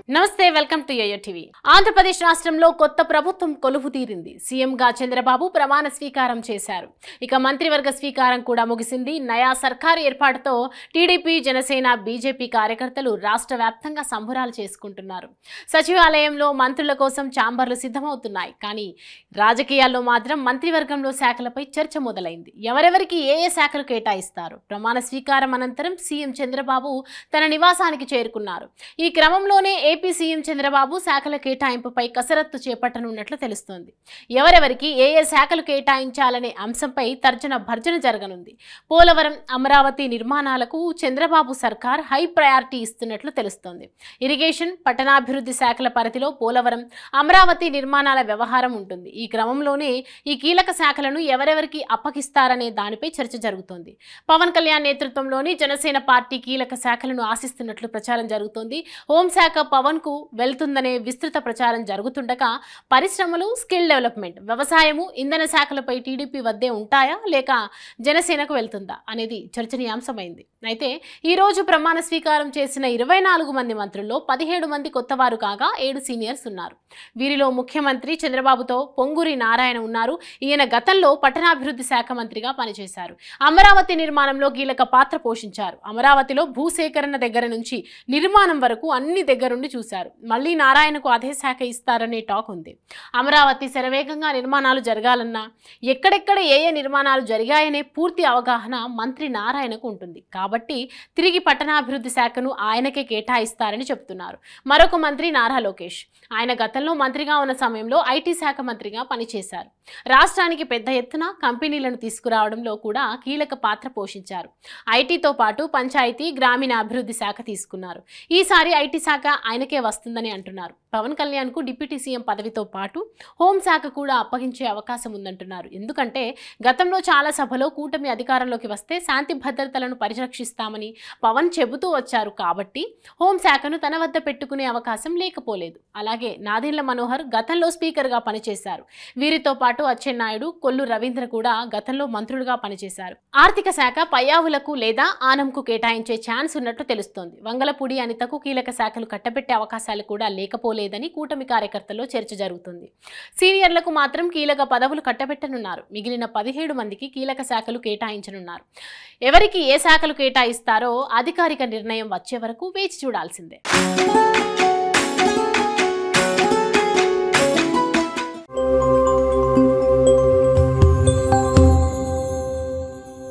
నమస్తే welcome to YoYo TV. Andhra Pradesh రాష్ట్రంలో కొత్త ప్రభుత్వం కొలువు తీరింది. సీఎంగా చంద్రబాబు ప్రమాణ స్వీకారం చేశారు. ఇక మంత్రివర్గ స్వీకారం కూడా ముగిసింది. నయా సర్కార్ ఏర్పాటుతో టీడీపీ, జనసేన, బీజేపీ కార్యకర్తలు రాష్ట్ర వ్యాప్తంగా సంబరాలు చేసుకుంటున్నారు. సచివాలయంలో మంత్రుల కోసం ఛాంబర్లు సిద్ధమవుతున్నాయి. కానీ రాజకీయాల్లో మాత్రం మంత్రివర్గంలో శాఖలపై చర్చ మొదలైంది. ఎవరెవరికి ఏ ఏ శాఖలు కేటాయిస్తారు? ప్రమాణ స్వీకారం అనంతరం సీఎం చంద్రబాబు తన నివాసానికి చేరుకున్నారు. ఈ క్రమంలోనే ఏపీ సీఎం చంద్రబాబు శాఖల కేటాయింపుపై కసరత్తు చేపట్టనున్నట్లు తెలుస్తోంది. ఎవరెవరికి ఏ ఏ శాఖలు కేటాయించాలనే అంశంపై తర్జన భర్జన జరగనుంది. పోలవరం, అమరావతి నిర్మాణాలకు చంద్రబాబు సర్కార్ హై ప్రయారిటీ ఇస్తున్నట్లు తెలుస్తోంది. ఇరిగేషన్, పట్టణాభివృద్ధి శాఖల పరిధిలో పోలవరం, అమరావతి నిర్మాణాల వ్యవహారం ఉంటుంది. ఈ క్రమంలోనే ఈ కీలక శాఖలను ఎవరెవరికి అప్పగిస్తారనే దానిపై చర్చ జరుగుతోంది. పవన్ కళ్యాణ్ నేతృత్వంలోని జనసేన పార్టీ కీలక శాఖలను ఆశిస్తున్నట్లు ప్రచారం జరుగుతోంది. హోంశాఖ పవన్ కు వెళ్తుందనే విస్తృత ప్రచారం జరుగుతుండగా పరిశ్రమలు, స్కిల్ డెవలప్మెంట్, వ్యవసాయము, ఇంధన శాఖలపై టీడీపీ వద్దే ఉంటాయా లేక జనసేనకు వెళ్తుందా అనేది చర్చనీయాంశమైంది. అయితే ఈ రోజు ప్రమాణ స్వీకారం చేసిన 24 మంది మంత్రుల్లో 17 మంది కొత్తవారు కాగా 7 సీనియర్స్ ఉన్నారు. వీరిలో ముఖ్యమంత్రి చంద్రబాబుతో పొంగూరి నారాయణ ఉన్నారు. ఈయన గతంలో పట్టణాభివృద్ధి శాఖ మంత్రిగా పనిచేశారు. అమరావతి నిర్మాణంలో కీలక పాత్ర పోషించారు. అమరావతిలో భూసేకరణ దగ్గర నుంచి నిర్మాణం వరకు అన్ని దగ్గరుండి చూశారు. మళ్లీ నారాయణకు అదే శాఖ ఇస్తారనే టాక్ ఉంది. అమరావతి శరవేగంగా నిర్మాణాలు జరగాలన్నా, ఎక్కడెక్కడ ఏ ఏ నిర్మాణాలు జరిగాయనే పూర్తి అవగాహన మంత్రి నారాయణకు ఉంటుంది. కాబట్టి తిరిగి పట్టణాభివృద్ధి శాఖను ఆయనకే కేటాయిస్తారని చెబుతున్నారు. మరొక మంత్రి నారా లోకేష్. ఆయన గతంలో మంత్రిగా ఉన్న సమయంలో ఐటీ శాఖ మంత్రిగా పనిచేశారు. రాష్ట్రానికి పెద్ద ఎత్తున కంపెనీలను తీసుకురావడంలో కూడా కీలక పాత్ర పోషించారు. ఐటీతో పాటు పంచాయతీ, గ్రామీణ అభివృద్ధి శాఖ తీసుకున్నారు. ఈసారి ఐటీ శాఖ ఆయనకే వస్తుందని అంటున్నారు. పవన్ కళ్యాణ్ కు డిప్యూటీ సీఎం పదవితో పాటు హోంశాఖ కూడా అప్పగించే అవకాశం ఉందంటున్నారు. ఎందుకంటే గతంలో చాలా సభలో కూటమి అధికారంలోకి వస్తే శాంతి భద్రతలను పరిరక్షిస్తామని పవన్ చెబుతూ వచ్చారు. కాబట్టి హోంశాఖను తన వద్ద పెట్టుకునే అవకాశం లేకపోలేదు. అలాగే నాదెండ్ల మనోహర్ గతంలో స్పీకర్గా పనిచేశారు. వీరితో పాటు అచ్చెన్నాయుడు, కొల్లు రవీంద్ర కూడా గతంలో మంత్రులుగా పనిచేశారు. ఆర్థిక శాఖ పయ్యావులకు లేదా ఆనంకు కేటాయించే ఛాన్స్ ఉన్నట్టు తెలుస్తోంది. వంగలపూడి అనితకు కీలక శాఖలు కట్టబెట్టే అవకాశాలు కూడా లేకపోలేదని కూటమి కార్యకర్తల్లో చర్చ జరుగుతుంది. సీనియర్లకు మాత్రం కీలక పదవులు కట్టబెట్టనున్నారు. మిగిలిన 17 మందికి కీలక శాఖలు కేటాయించనున్నారు. ఎవరికి ఏ శాఖలు కేటాయిస్తారో అధికారిక నిర్ణయం వచ్చే వరకు వేచి చూడాల్సిందే.